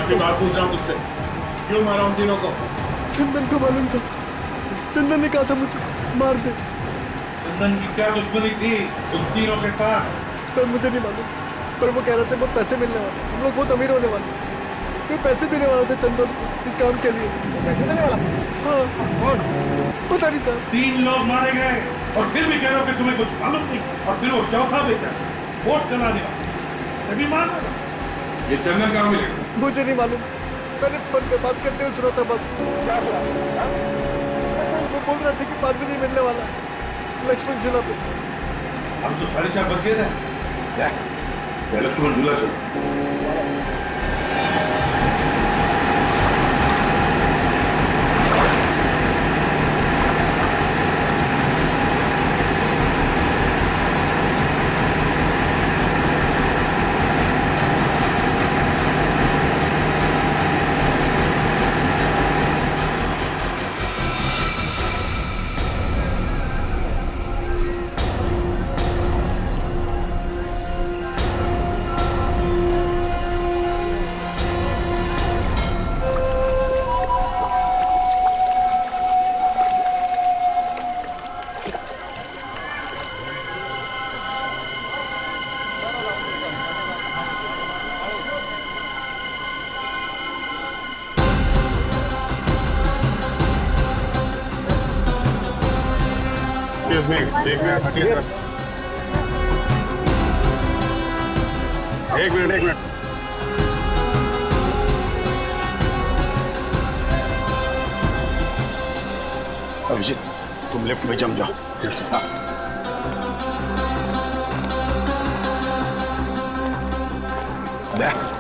आपकी बात पूछ रहा हूँ तुझसे, क्यों मारा उन तीनों को? चंदन को मालूम था, चंदन ने कहा था मुझे मार दे। चंदन की क्या दुश्मनी थी उन तीनों के साथ? सर मुझे नहीं मालूम, पर वो कह रहे थे बहुत पैसे मिलने वाले, हम लोग बहुत अमीर होने वाले। कोई पैसे देने वाला था चंदन को इस काम के लिए। पैसे देने वाला? हाँ। कौन? पता नहीं सर। 3 लोग मारे गए और फिर भी कह रहे हो कि तुम्हें कुछ मालूम नहीं। और फिर वो चौथा बेटा वोट चलाने वाला सभी मार रहा। ये चंदन कहाँ मिलेगा? मुझे नहीं मालूम, मैंने फोन पे बात करते हुए सुना था बस। क्या सुना? वो बोल रहे थे कि 5 बजे मिलने वाला है लक्ष्मण झूला पे। हम तो 4:30 बज गए थे। लक्ष्मण झूला चलो। एक मिनट, एक मिनट। अभिजीत, तुम लेफ्ट में जम जाओ। Yes sir.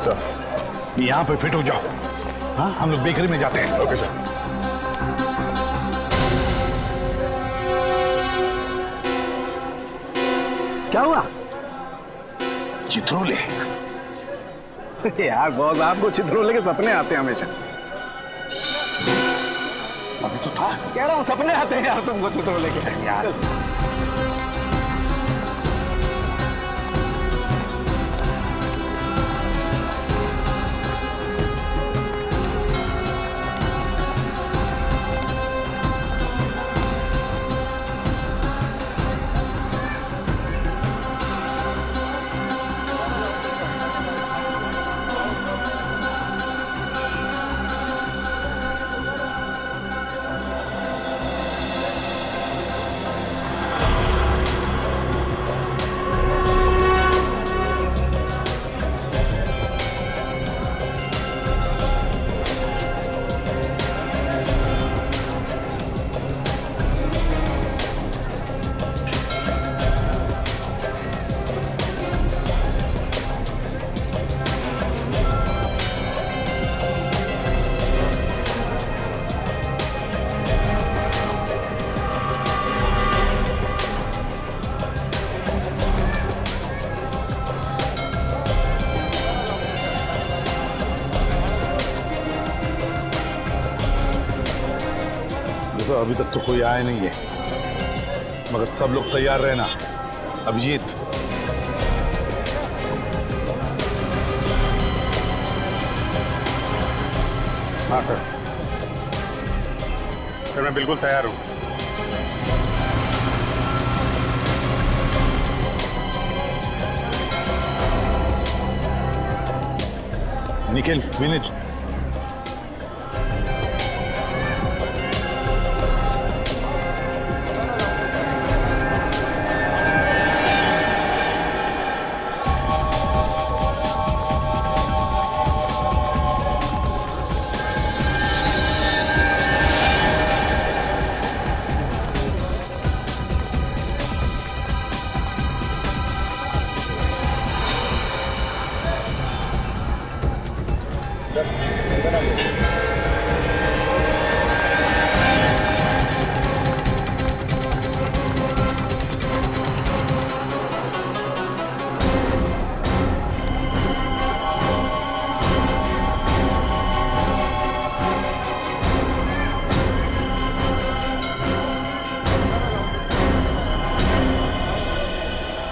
सर, यहाँ पे फिट हो जाओ। हाँ, हम लोग बेकरी में जाते हैं। Okay sir. क्या हुआ? चित्रोले। यार बॉस, आपको चित्रोले के सपने आते हैं हमेशा। अभी तो था। कह रहा हूँ सपने आते हैं यार तुमको चित्रोले के। यार देखो, अभी तक तो कोई आया नहीं है, मगर सब लोग तैयार रहना। अभिजीत, हाँ सर। सर मैं बिल्कुल तैयार हूँ। निखिल, विनीत,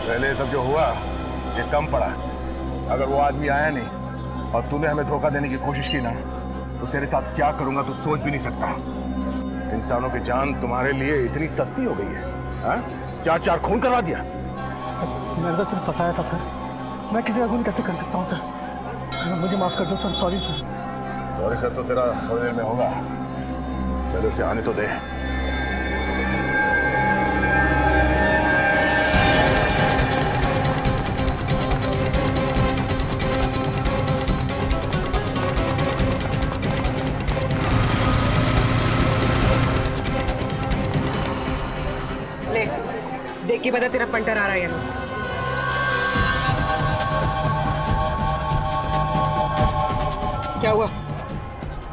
पहले ये सब जो हुआ ये कम पड़ा। अगर वो आदमी आया नहीं और तूने हमें धोखा देने की कोशिश की ना, तो तेरे साथ क्या करूंगा तू सोच भी नहीं सकता। इंसानों की जान तुम्हारे लिए इतनी सस्ती हो गई है, हाँ? 4 खून करवा दिया। मैंने तो सिर्फ फंसाया था सर, मैं किसी का खून कैसे कर सकता हूँ सर, मुझे माफ कर दो sir, sorry sir. Sorry sir तो तेरा थोड़ी देर में होगा, पहले उसे आने तो दे। ले देख के बता तेरा पंटर आ रहा है या नहीं। क्या हुआ?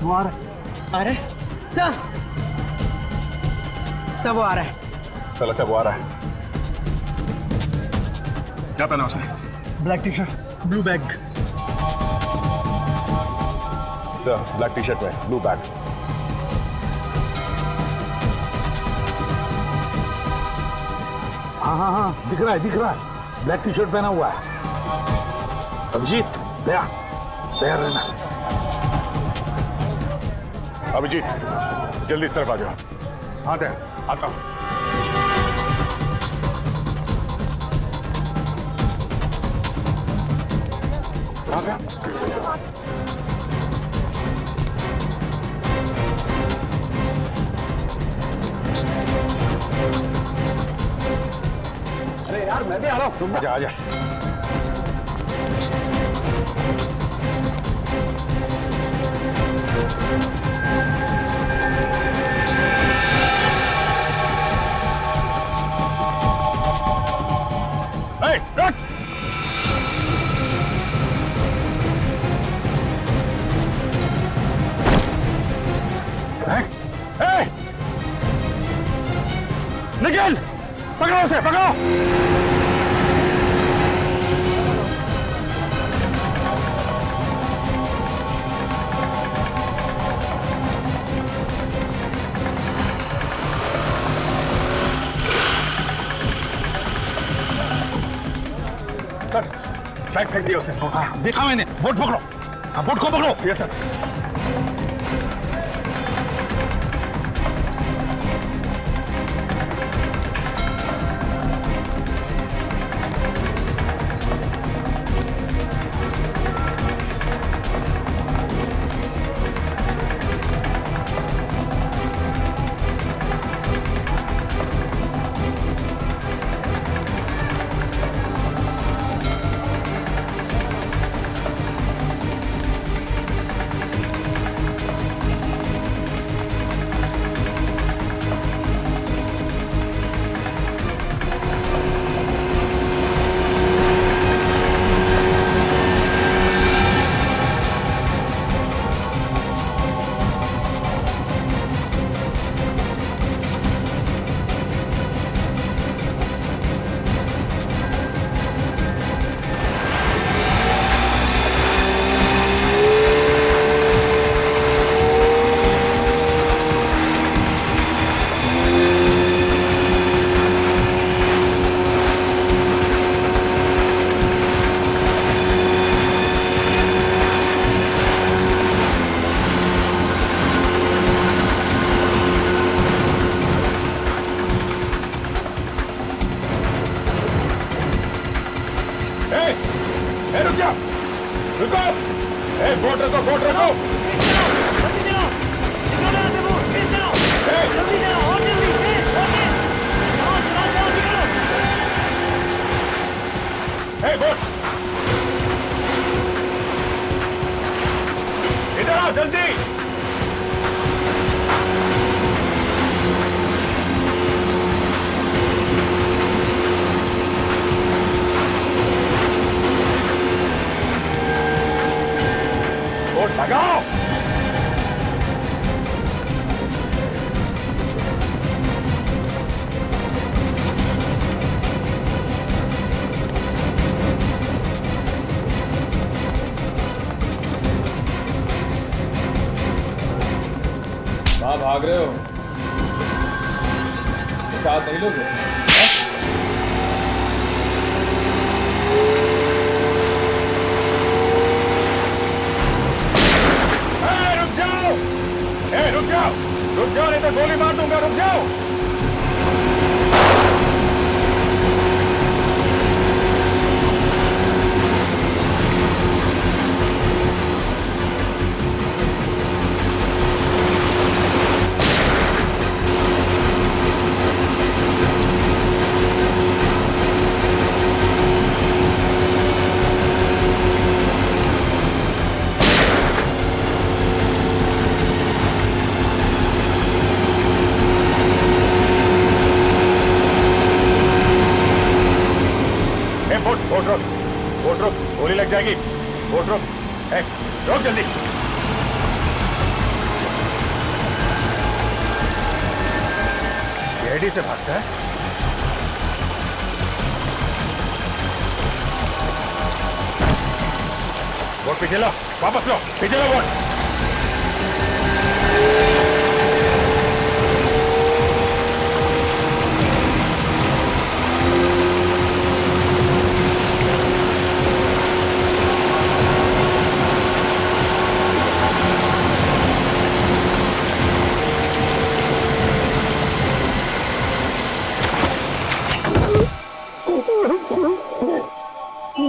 वो आ रहा है। आ रहा है सब सब वो आ रहा है। चल लगता है वो आ रहा है। क्या पहना उसने? Black T shirt, blue bag. Sir black T shirt में ब्लू बैग। हाँ हाँ हाँ, दिख रहा है, ब्लैक टी शर्ट पहना हुआ है। अभिजीत तैयार रहना। अभिजीत जल्दी इस तरफ आ जाओ। हाँ तैयार, आता हूँ। कहाँ पे? अरे यार मैं भी आ रहा हूँ, तुम आजा आजा। Hey, run! Hey! निखिल! पकड़ो उसे, पकड़ो! सर, फ्लैग फेंक दिया उसे। हाँ, देखा मैंने। बोट पकड़ो। हाँ, बोट को पकड़ो। Yes sir. रुक जाओ, रुको। बोट रखो, बोट रखो। बोट इधर आओ जल्दी। बोट लगाओ। कहाँ भाग रहे हो? साथ नहीं लोगे? रुक जाओ नहीं तो गोली मार दूंगा, रुक जाओ। बोट रुक, गोली लग जाएगी। बोट रुक, रोक जल्दी। सीआईडी से भागता है। बोट पीछे लो, वापस लो, पीछे लो बोट।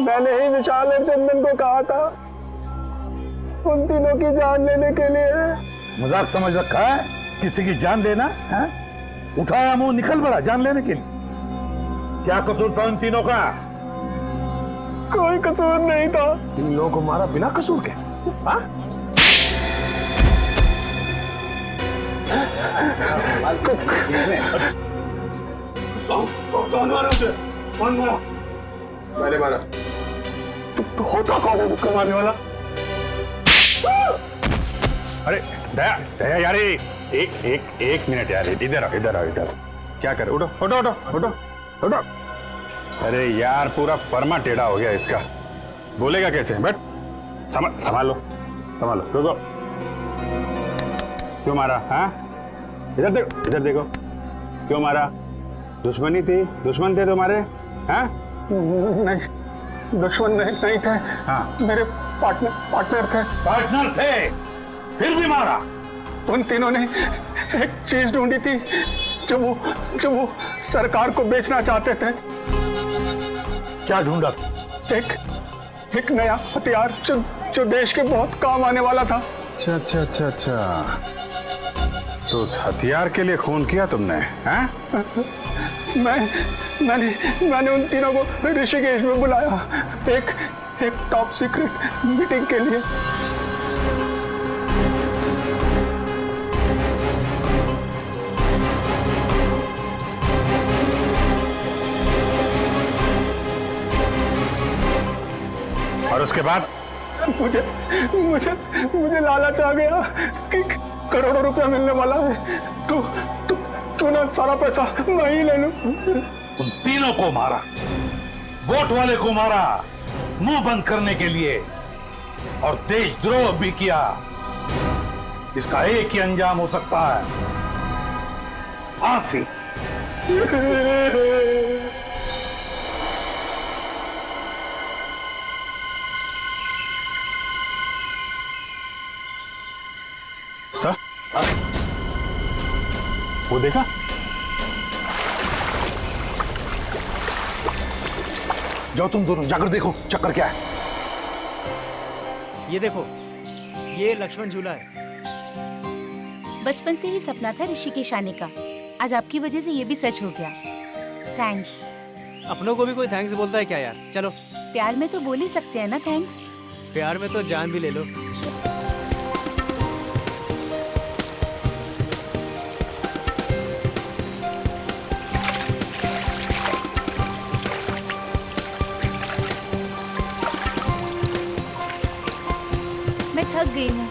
मैंने ही विशाल और चंदन को कहा था उन तीनों की जान लेने के लिए। मजाक समझ रखा है किसी की जान लेना है? उठाया मुंह निकल पड़ा जान लेने के लिए। क्या कसूर था उन तीनों का? कोई कसूर नहीं था। इन लोगों को मारा बिना कसूर के? हाँ? कौन मारा उसे? कौन मारा? मैंने मारा। तो होता कौन है उसको मारने वाला? अरे दया दया यार, एक मिनट यार, इधर आओ इधर आओ इधर। क्या करे? उठो उठो उठो उठो उठो। अरे यार पूरा परमा टेढ़ा हो गया इसका, बोलेगा कैसे? बैठ, संभालो संभालो। रुको, क्यों मारा? हाँ इधर देखो, इधर देखो। क्यों मारा? दुश्मनी थी? दुश्मन थे तुम्हारे? हाँ नहीं, दुश्मन नहीं थे। हाँ मेरे पार्टनर थे। पार्टनर थे, फिर भी मारा? उन तीनों ने एक चीज ढूंढी थी जो वो सरकार को बेचना चाहते थे। क्या ढूंढा? एक नया हथियार जो देश के बहुत काम आने वाला था। अच्छा अच्छा अच्छा अच्छा, तो उस हथियार के लिए खून किया तुमने? हाँ? मैंने उन तीनों को ऋषिकेश में बुलाया एक टॉप सीक्रेट मीटिंग के लिए। और उसके बाद? मुझे लालच आ गया कि करोड़ों रुपया मिलने वाला है, तो ना सारा पैसा मैं ही ले लूं। उन तीनों को मारा, वोट वाले को मारा मुंह बंद करने के लिए, और देशद्रोह भी किया। इसका एक ही अंजाम हो सकता है, फांसी। सर वो देखा? जाओ तुम दोनों जाकर देखो चक्कर क्या है। ये देखो, ये लक्ष्मण झूला है। बचपन से ही सपना था ऋषिकेश आने का, आज आपकी वजह से ये भी सच हो गया। थैंक्स। अपनों को भी कोई थैंक्स बोलता है क्या यार? चलो, प्यार में तो बोल ही सकते हैं ना थैंक्स। प्यार में तो जान भी ले लो। मैं थक गई हूँ।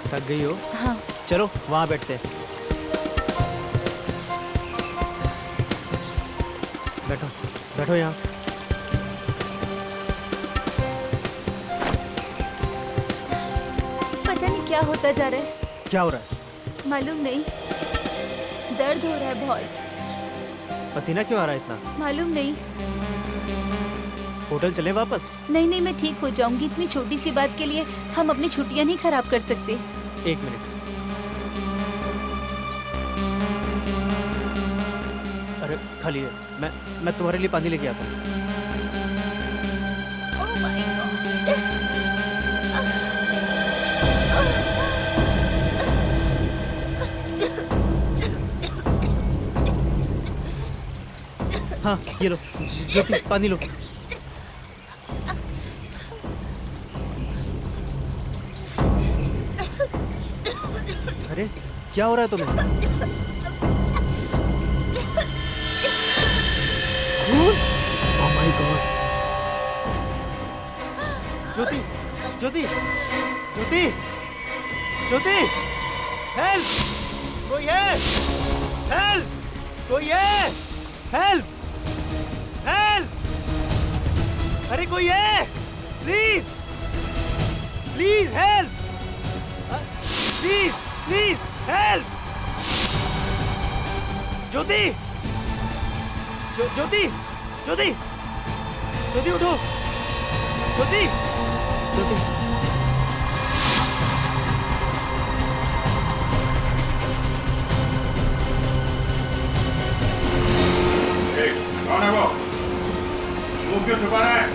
थक गई हो? हाँ। चलो वहां बैठते हैं। बैठो बैठो यहाँ। पता नहीं क्या होता जा रहा है। क्या हो रहा है? मालूम नहीं, दर्द हो रहा है बहुत। पसीना क्यों आ रहा है इतना? मालूम नहीं। होटल चले वापस? नहीं, मैं ठीक हो जाऊंगी। इतनी छोटी सी बात के लिए हम अपनी छुट्टियां नहीं खराब कर सकते। एक मिनट। खाली है। मैं तुम्हारे लिए पानी लेके आता हूँ। Oh my God. हाँ ये लो ज्योति, पानी लो। अरे क्या हो रहा है तुम्हें? Oh my God. Jyoti, Jyoti, Jyoti, Jyoti, help! कोई है? हेल्प! कोई है? हेल्प! हेल्प! अरे कोई है? Please, please help! Please, please help! Jyoti, Jyoti, Jyoti, Jyoti उठो! ज्योति, ज्योति। कौन है वो? मुंह क्यों छुपा रहा है?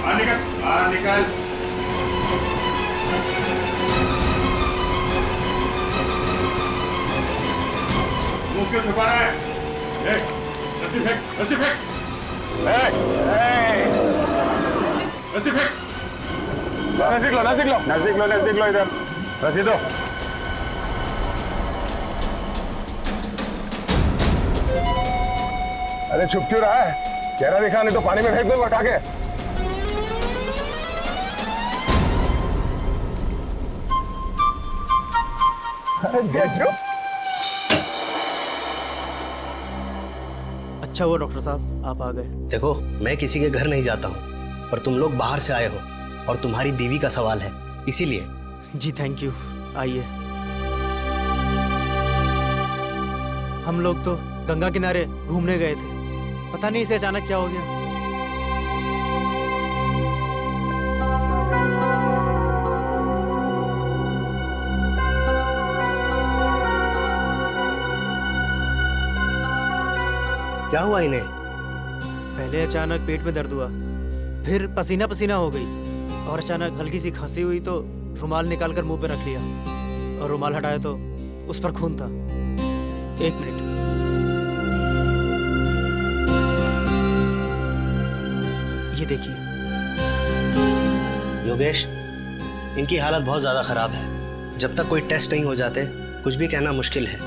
बाहर निकल, बाहर निकल। मुंह क्यों छुपा रहा है? रस्सी फेंक, रस्सी फेंक। रस्सी फेंक। नजदीक लो, नजदीक लो, नजदीक लो, नजदीक लो इधर। रस्सी दो। अरे छुप क्यों रहा है? चेहरा दिखा, नहीं तो पानी में फेंक दूंगा उठा के। अरे बेचो। अच्छा हुआ डॉक्टर साहब आप आ गए। देखो, मैं किसी के घर नहीं जाता हूँ, पर तुम लोग बाहर से आए हो और तुम्हारी बीवी का सवाल है, इसीलिए। जी थैंक यू, आइए। हम लोग तो गंगा किनारे घूमने गए थे, पता नहीं इसे अचानक क्या हो गया। क्या हुआ इन्हें? पहले अचानक पेट में दर्द हुआ, फिर पसीना पसीना हो गई और अचानक हल्की सी खांसी हुई तो रुमाल निकालकर मुंह पे रख लिया और रुमाल हटाया तो उस पर खून था। एक मिनट। ये देखिए। योगेश, इनकी हालत बहुत ज्यादा खराब है। जब तक कोई टेस्ट नहीं हो जाते कुछ भी कहना मुश्किल है।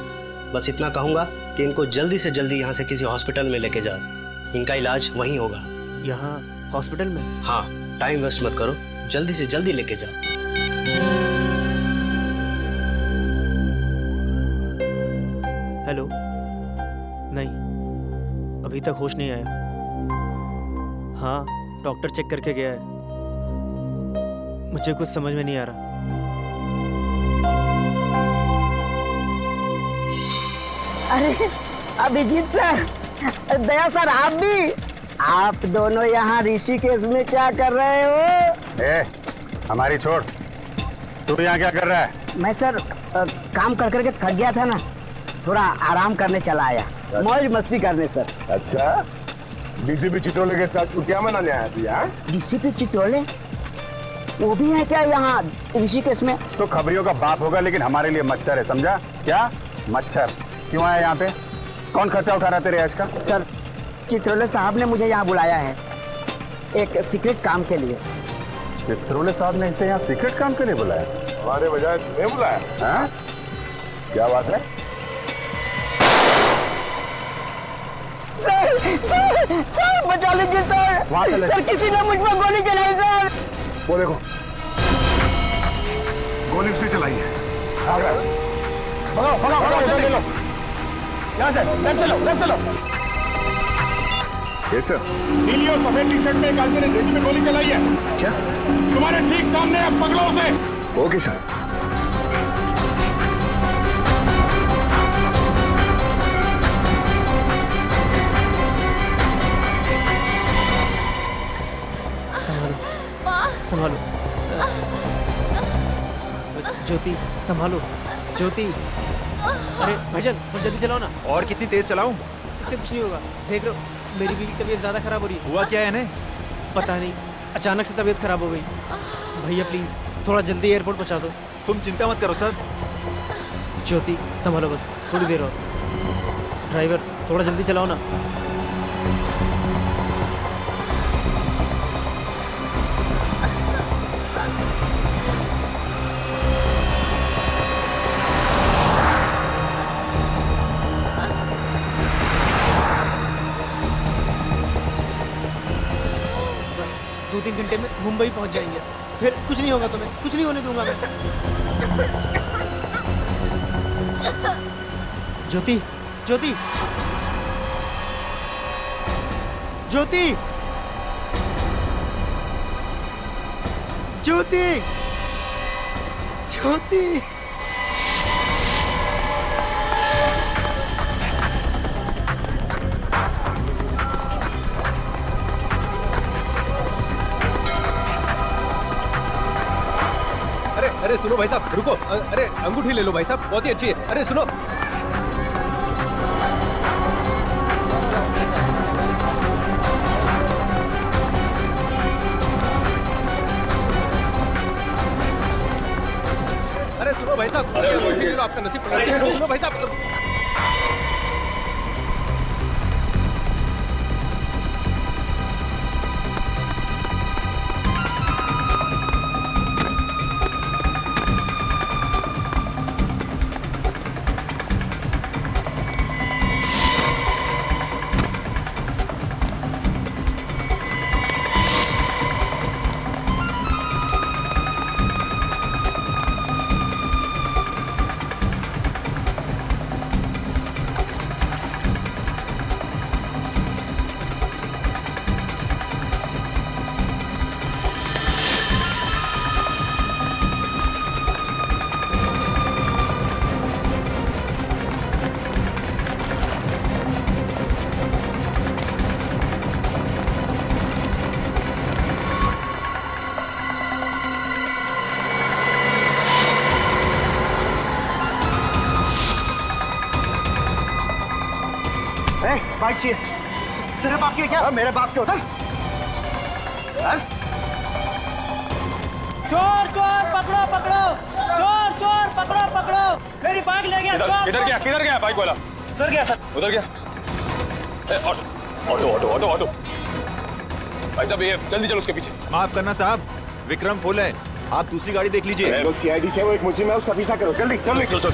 बस इतना कहूंगा कि इनको जल्दी से जल्दी यहाँ से किसी हॉस्पिटल में लेके जाओ, इनका इलाज वहीं होगा। यहाँ हॉस्पिटल में? हाँ, टाइम वेस्ट मत करो, जल्दी से जल्दी लेके जाओ। हेलो? नहीं, अभी तक होश नहीं आया। हाँ, डॉक्टर चेक करके गया है। मुझे कुछ समझ में नहीं आ रहा। अरे अभिजीत सर, दया सर, आप दोनों यहाँ ऋषिकेश में क्या कर रहे हो? हमारी छोड़, तू यहाँ क्या कर रहा है? मैं सर काम कर करके थक गया था ना, थोड़ा आराम करने चला आया, मौज मस्ती करने सर। अच्छा, डीसीपी चित्रोले के साथ छुट्टियां मनाने आया थी? डीसीपी चित्रोले वो भी है क्या यहाँ ऋषिकेश में? तो खबरियों का बाप होगा, लेकिन हमारे लिए मच्छर है, समझा? क्या मच्छर? क्यों आया यहाँ पे? कौन खर्चा उठा रहा है तेरे ऐश का? सर, चित्रोले साहब ने मुझे यहाँ बुलाया है एक सीक्रेट काम के लिए। चित्रोले साहब ने इसे यहाँ सीक्रेट काम के लिए बुलाया? हमारे बजाय तुम्हें बुलाया? हाँ? क्या बात है? सर बचा लीजिए सर। सर किसी ने मुझ पर गोली चलाई सर। वो देखो, गोली उसने चलाई है। भगाओ, ले लो। यहाँ से, लेफ्ट चलो। Yes sir. नीली और सफेद टी शर्ट में एक आदमी ने जेबी में गोली चलाई है। क्या? तुम्हारे ठीक सामने, अब पकड़ो उसे। Okay sir. संभालो ज्योति, संभालो ज्योति। अरे भाईजान थोड़ा जल्दी चलाओ ना। और कितनी तेज चलाऊं? इससे कुछ नहीं होगा, देख रहे हो मेरी बीवी की तबीयत ज़्यादा खराब हो रही है। हुआ क्या है इन्हें? पता नहीं, अचानक से तबीयत खराब हो गई। भैया प्लीज़ थोड़ा जल्दी एयरपोर्ट पहुंचा दो। तुम चिंता मत करो सर। ज्योति संभालो बस, थोड़ी देर और। ड्राइवर थोड़ा जल्दी चलाओ ना। बस 2-3 घंटे में मुंबई पहुंच जाएंगे, फिर कुछ नहीं होगा तुम्हें, कुछ नहीं होने दूंगा मैं। ज्योति, ज्योति, ज्योति, ज्योति, ज्योति। अरे सुनो भाई साहब, रुको। अरे अंगूठी ले लो भाई साहब, बहुत ही अच्छी है। अरे सुनो, अरे सुनो भाई साहब, अंगूठी ले लो, आपका नसीब पलट गया। सुनो भाई साहब, बाइक चाहिए। तेरे बाप की क्या? मेरे बाप के होटल। चोर चोर पकड़ो पकड़ो, चोर चोर पकड़ो पकड़ो, मेरी बाइक ले गया। किधर गया बाइक वाला? उधर गया सर, उधर गया। Auto auto auto auto. भाई साहब ये जल्दी चलो उसके पीछे। माफ करना साहब, विक्रम फुल है, आप दूसरी गाड़ी देख लीजिए। CID से वो एक मुझे में उसका पीछा करो, जल्दी जल्दी। चल चल।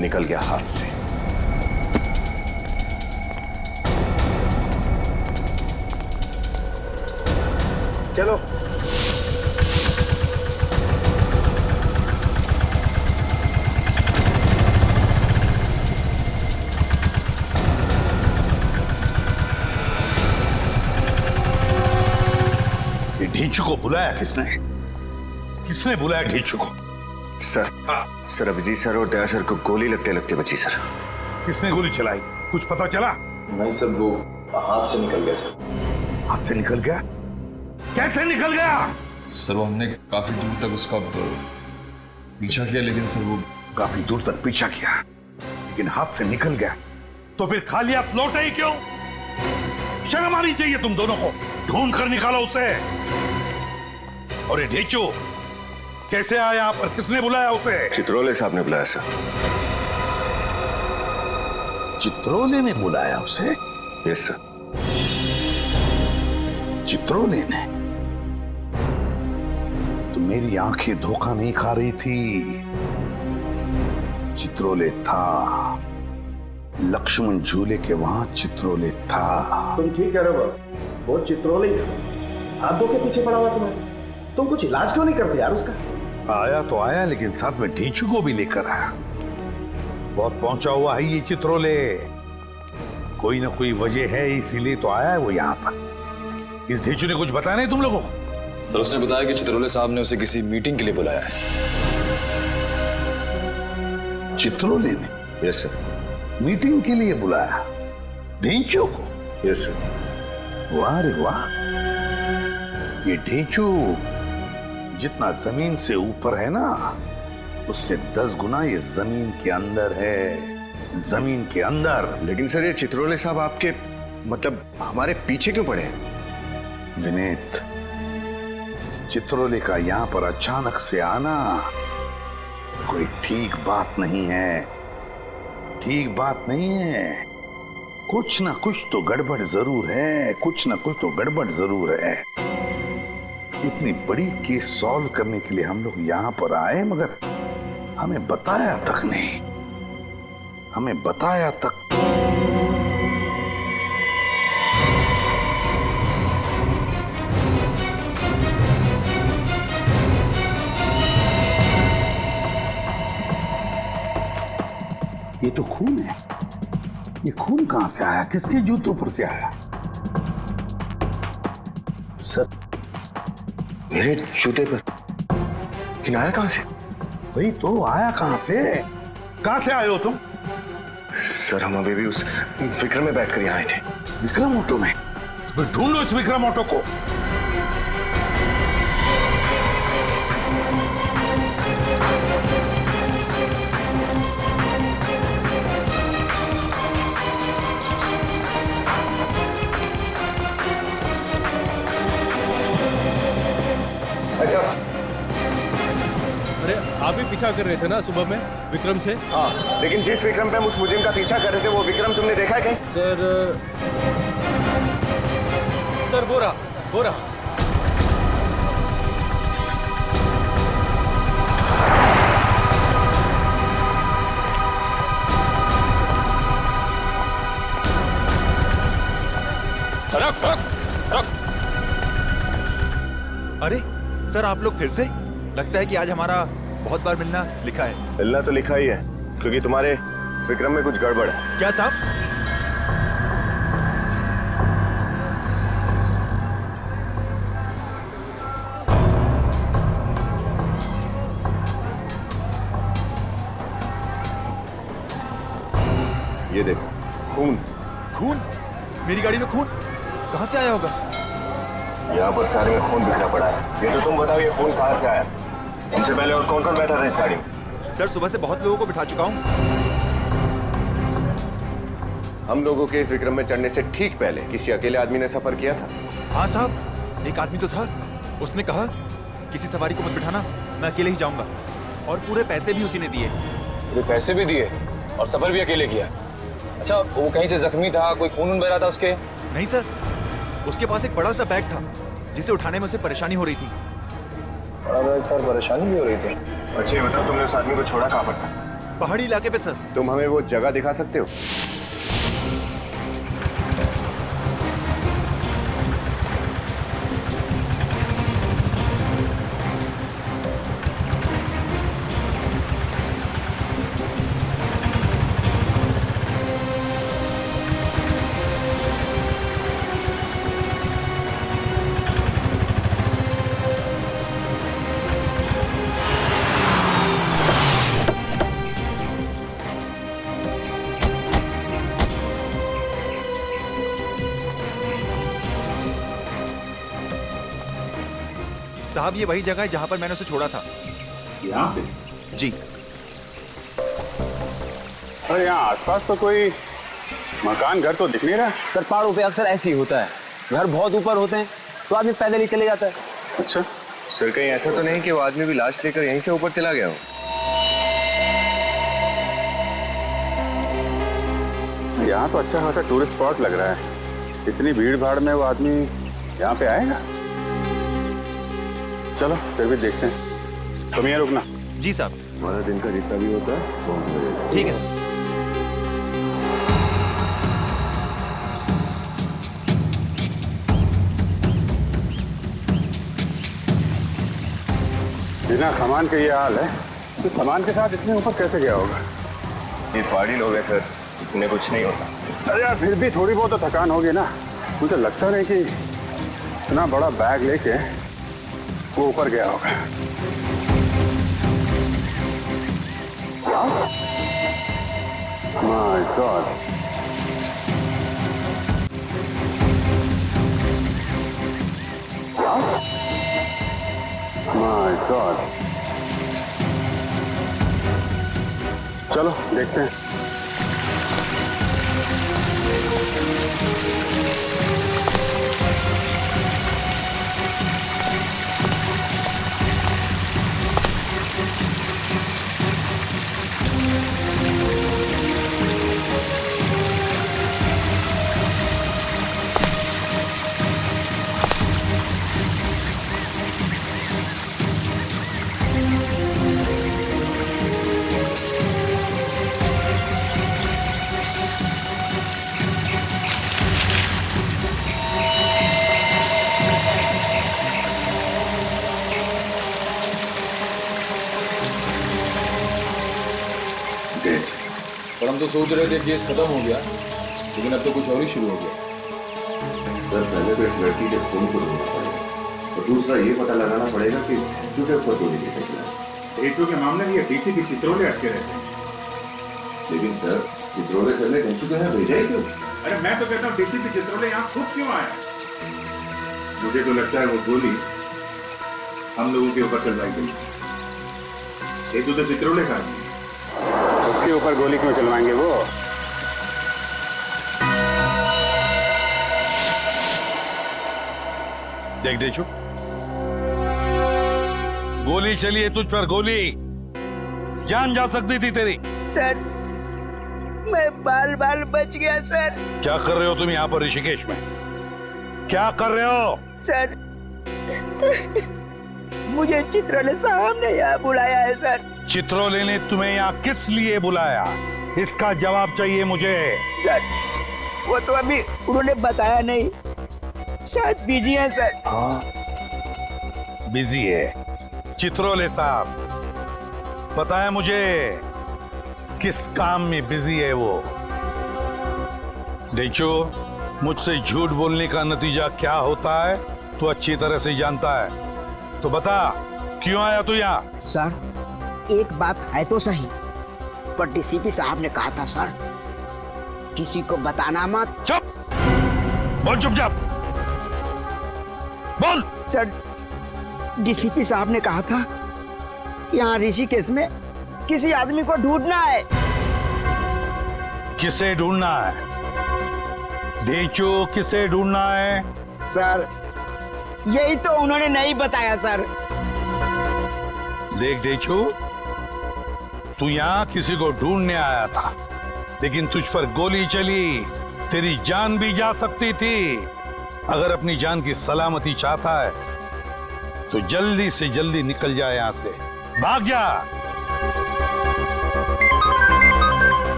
निकल गया हाथ से। चलो ये ढींचू को बुलाया किसने? किसने बुलाया ढींचू को? सर सर अभिजीत सर और दया सर को गोली लगते लगते बची सर। किसने गोली चलाई? कुछ पता चला? नहीं सर, वो हाथ से निकल गया सर। हाथ से निकल गया? कैसे निकल गया? सर वो हमने काफी दूर तक उसका पीछा किया, लेकिन सर वो काफी दूर तक पीछा किया लेकिन हाथ से निकल गया, तो फिर खाली हाथ लौटे ही क्यों? शर्म आनी चाहिए तुम दोनों को। ढूंढ कर निकालो उसे। और ये ढेचू कैसे आया यहाँ पर? किसने बुलाया उसे? चित्रोले साहब ने बुलाया सर। चित्रोले ने बुलाया उसे? Yes sir. चित्रोले ने? तो मेरी आंखें धोखा नहीं खा रही थी। चित्रोले था, लक्ष्मण झूले के वहां चित्रोले था। तुम ठीक कह रहे हो बॉस, वो चित्रोले ही था। हाथ धो के पीछे पड़ा हुआ तुम्हें। तुम कुछ इलाज क्यों नहीं करते यार उसका? आया तो आया, लेकिन साथ में ढींचू को भी लेकर आया। बहुत पहुंचा हुआ है ये चित्रोले। कोई ना कोई वजह है, इसीलिए तो आया है वो यहाँ पर। इस ढींचू ने कुछ बताया नहीं तुम लोगों को? सर उसने बताया कि चित्रोले साहब ने उसे किसी मीटिंग के लिए बुलाया है। चित्रोले ने? Yes sir. मीटिंग के लिए बुलाया ढींचू को? Yes sir. वाह रे वाह। ये ढींचू जितना जमीन से ऊपर है ना, उससे 10 गुना ये जमीन के अंदर है। जमीन के अंदर। लेकिन सर ये चित्रोले साहब आपके मतलब हमारे पीछे क्यों पड़े हैं? विनीत, चित्रोले का यहाँ पर अचानक से आना कोई ठीक बात नहीं है। ठीक बात नहीं है। कुछ ना कुछ तो गड़बड़ जरूर है। कुछ ना कुछ तो गड़बड़ जरूर है। इतनी बड़ी केस सॉल्व करने के लिए हम लोग यहाँ पर आए, मगर हमें बताया तक नहीं। हमें बताया तक। ये तो खून है। ये खून कहां से आया? किसके जूतों पर से आया? सर मेरे जूते पर। लेकिन आया कहां से? भाई तो आया कहां से? कहां से आए हो तुम? सर हम अभी भी उस विक्रम में बैठकर यहाँ आए थे। विक्रम ऑटो में? तो ढूंढो इस विक्रम ऑटो को। अच्छा अरे आप भी पीछा कर रहे थे ना सुबह में विक्रम से? हाँ, लेकिन जिस विक्रम पे हम उस मुजरिम का पीछा कर रहे थे, वो विक्रम तुमने देखा है कहीं? सर बोरा बोरा। रख रख रख। अरे सर आप लोग फिर से? लगता है कि आज हमारा बहुत बार मिलना लिखा है। मिलना तो लिखा ही है, क्योंकि तुम्हारे विक्रम में कुछ गड़बड़ है। क्या साहब? ये देखो खून। खून? मेरी गाड़ी में खून कहां से आया होगा? यहाँ पर सारे में खून बिखरा पड़ा है। ये तो तुम बताओ ये खून कहाँ से आया? तुमसे पहले और कौन कौन बैठा था इस गाड़ी में? सर सुबह से बहुत लोगों को बिठा चुका हूँ। हम लोगों के इस विक्रम में चढ़ने से ठीक पहले किसी अकेले आदमी ने सफर किया था? हाँ साहब, एक आदमी तो था। उसने कहा किसी सवारी को मत बिठाना, मैं अकेले ही जाऊंगा। और पूरे पैसे भी उसी ने दिए। पूरे पैसे भी दिए और सफर भी अकेले किया? अच्छा वो कहीं से जख्मी था? कोई खून बह रहा था उसके? नहीं सर, उसके पास एक बड़ा सा बैग था जिसे उठाने में उसे परेशानी हो रही थी। बड़ा बैग पर परेशानी भी हो रही थी? अच्छा ये बताओ तुमने उस आदमी को छोड़ा कहाँ पर था? पहाड़ी इलाके पे सर। तुम हमें वो जगह दिखा सकते हो? साहब ये वही जगह है जहां पर मैंने उसे छोड़ा था। यहाँ पे? जी। अरे यहाँ आसपास तो कोई मकान घर तो दिख नहीं रहा। सर पहाड़ों पे अक्सर ऐसे ही होता है, घर बहुत ऊपर होते हैं तो आदमी पैदल ही चले जाता है। अच्छा, सर कहीं ऐसा तो नहीं कि वो आदमी भी लाश लेकर यहीं से ऊपर चला गया हो? यहाँ तो अच्छा खासा टूरिस्ट स्पॉट लग रहा है, इतनी भीड़ भाड़ में वो आदमी यहाँ पे आएगा? चलो फिर भी देखते हैं। तुम यहाँ रुकना। जी साहब। हमारा दिन का जितना भी होता है वो हम करेंगे। ठीक है सर। बिना सामान के ये हाल है तो सामान के साथ इतने ऊपर कैसे गया होगा? ये पहाड़ी लोग हैं सर, इतने कुछ नहीं होता। अरे यार फिर भी थोड़ी बहुत तो थकान होगी ना। मुझे लगता नहीं कि इतना बड़ा बैग लेके वो ऊपर गया होगा। My God, my God. चलो देखते हैं। पर हम तो सोच रहे थे केस खत्म हो गया, लेकिन अब तो कुछ और ही शुरू हो गया। सर पहले तो इस लड़की के खून को ढूंढना पड़ेगा और दूसरा ये पता लगाना पड़ेगा कि ढेंचू के ऊपर गोली किसने चलाई। ढेंचू के मामले में ये डीसीपी चित्रोले अटके रहते हैं। लेकिन सर चित्रोले सर ने ढेंचू के यहाँ भेजा ही क्यों? अरे मैं तो कहता हूँ डीसीपी चित्रोले यहाँ खुद क्यों आया? मुझे तो लगता है वो गोली हम लोगों के ऊपर चलवाई गई। ढेंचू तो चित्रोले का है। उसके ऊपर गोली क्यों चलवाएंगे वो? देख डेचू, गोली चली है तुझ पर, गोली जान जा सकती थी तेरी। सर मैं बाल बाल बच गया सर। क्या कर रहे हो तुम यहाँ पर ऋषिकेश में? क्या कर रहे हो? सर मुझे चित्रोले साहब ने यहाँ बुलाया है सर। चित्रोले ने तुम्हें यहाँ किस लिए बुलाया, इसका जवाब चाहिए मुझे। सर वो तो अभी उन्होंने बताया नहीं, शायद बिजी है सर। बिजी है? चित्रोले साहब पता है मुझे किस काम में बिजी है वो। डेचो, मुझसे झूठ बोलने का नतीजा क्या होता है तू अच्छी तरह से जानता है, तो बता क्यों आया तू यहाँ? सर एक बात है तो सही, पर डीसीपी साहब ने कहा था सर किसी को बताना मत। चुप बोल, चुपचाप बोल। सर डीसीपी साहब ने कहा था यहाँ ऋषिकेश में किसी आदमी को ढूंढना है। किसे ढूंढना है डेचो, किसे ढूंढना है? सर यही तो उन्होंने नहीं बताया सर। देख डेचो, तू यहाँ किसी को ढूंढने आया था, लेकिन तुझ पर गोली चली, तेरी जान भी जा सकती थी। अगर अपनी जान की सलामती चाहता है तो जल्दी से जल्दी निकल जाए यहाँ से, भाग जा।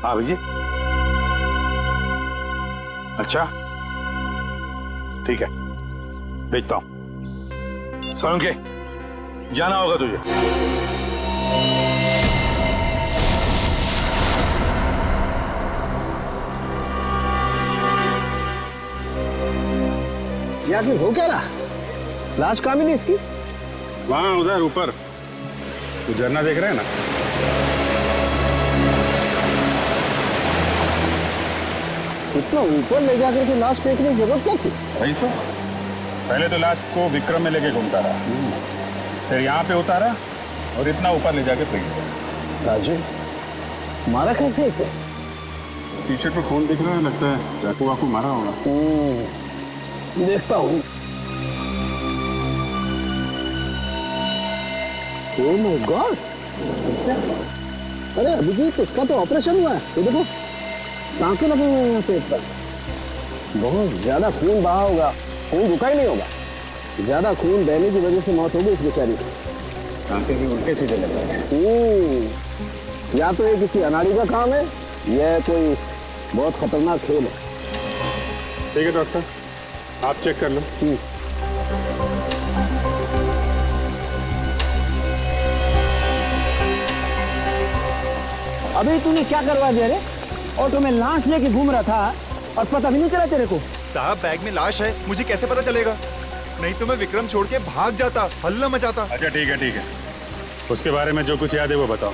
हाँ भैया, अच्छा ठीक है, भेजता हूं। सोलंके, जाना होगा तुझे। आखिर हो क्या रहा? लाश कहाँ मिली इसकी? वहां उधर ऊपर, तो झरना देख रहे हैं ना? इतना ऊपर ले जाकर के लाश फेंकने की जरूरत क्या थी? वही तो, पहले तो लाश को विक्रम में लेके घूमता रहा, फिर यहाँ पे उतारा और इतना ऊपर ले जाके फेंक दिया। राजू, मारा कैसे इसे? टी शर्ट पे खून दिख रहा है, लगता है चाकू वाकू मारा होगा। देखता हूँ। Oh my God! अरे अभिजीत, इसका तो ऑपरेशन हुआ है। ये देखो, टाँके लगे हुए हैं यहाँ पेट पर। बहुत ज्यादा खून बहा होगा, खून रुका ही नहीं होगा। ज्यादा खून बहने की वजह से मौत होगी इस बेचारी की। टाँके भी उल्टे सीधे लग रहे हैं। या तो ये किसी अनाड़ी का काम है, यह कोई बहुत खतरनाक खेल है। ठीक है डॉक्टर साहब, आप चेक कर लो। अभी तूने क्या करवा दिया रे? ऑटो में लाश लेके घूम रहा था और पता भी नहीं चला तेरे को। साहब बैग में लाश है, मुझे कैसे पता चलेगा? नहीं तो मैं विक्रम छोड़ के भाग जाता, हल्ला मचाता। अच्छा ठीक है ठीक है, उसके बारे में जो कुछ याद है वो बताओ।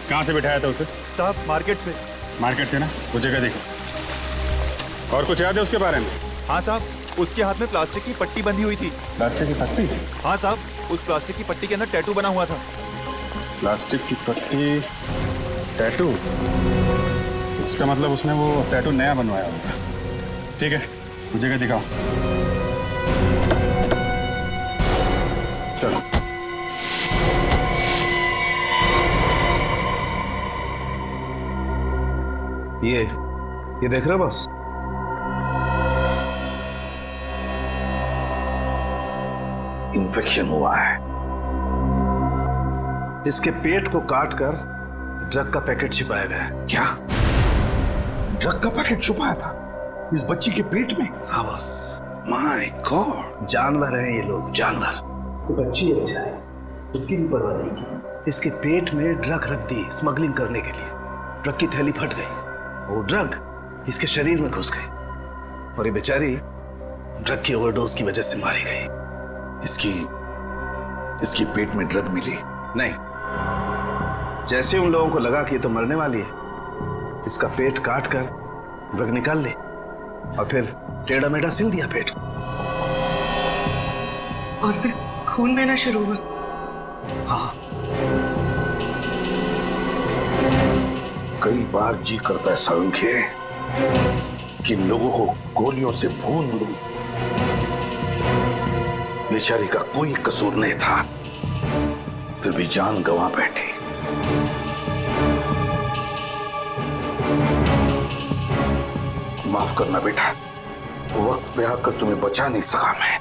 कहाँ से बिठाया था उसे? साहब मार्केट से। मार्केट से ना, वो जगह देखो। और कुछ याद है उसके बारे में? हाँ साहब, उसके हाथ में प्लास्टिक की पट्टी बंधी हुई थी। प्लास्टिक की पट्टी? हाँ साहब, उस प्लास्टिक की पट्टी के अंदर टैटू बना हुआ था। प्लास्टिक की पट्टी, टैटू? इसका मतलब उसने वो टैटू नया बनवाया होगा। ठीक है, वो जगह दिखाओ। चलो। ये देख रहे हो बॉस? इन्फेक्शन हुआ है। इसके पेट को काटकर ड्रग का पैकेट छिपाया गया है। क्या ड्रग का पैकेट छुपाया था इस बच्ची के पेट में? हाँ बॉस। माय गॉड, जानवर हैं ये लोग, जानवर। वो बच्ची है बेचारी, उसकी भी परवाह नहीं की। इसके पेट में ड्रग रख दी स्मगलिंग करने के लिए। ड्रग की थैली फट गई, वो ड्रग इसके शरीर में घुस गई और ये बेचारी ड्रग की ओवरडोज की वजह से मारी गई। इसकी पेट में ड्रग मिली? नहीं, जैसे उन लोगों को लगा कि ये तो मरने वाली है, इसका पेट काट कर ड्रग निकाल ली और फिर टेढ़ा मेढ़ा सिल दिया पेट। और फिर खून बहना शुरू हुआ। हाँ, कई बार जी करता है सांख्य कि लोगों को गोलियों से भून दूं। बेचारी का कोई कसूर नहीं था, फिर भी जान गंवा बैठी। माफ करना बेटा, वक्त पे आकर तुम्हें बचा नहीं सका मैं,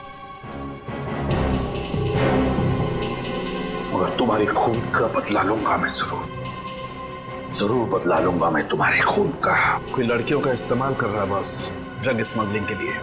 मगर तुम्हारे खून का बदला लूंगा मैं, जरूर बदला लूंगा मैं तुम्हारे खून का। कोई लड़कियों का इस्तेमाल कर रहा है बॉस, ड्रग स्मगलिंग के लिए।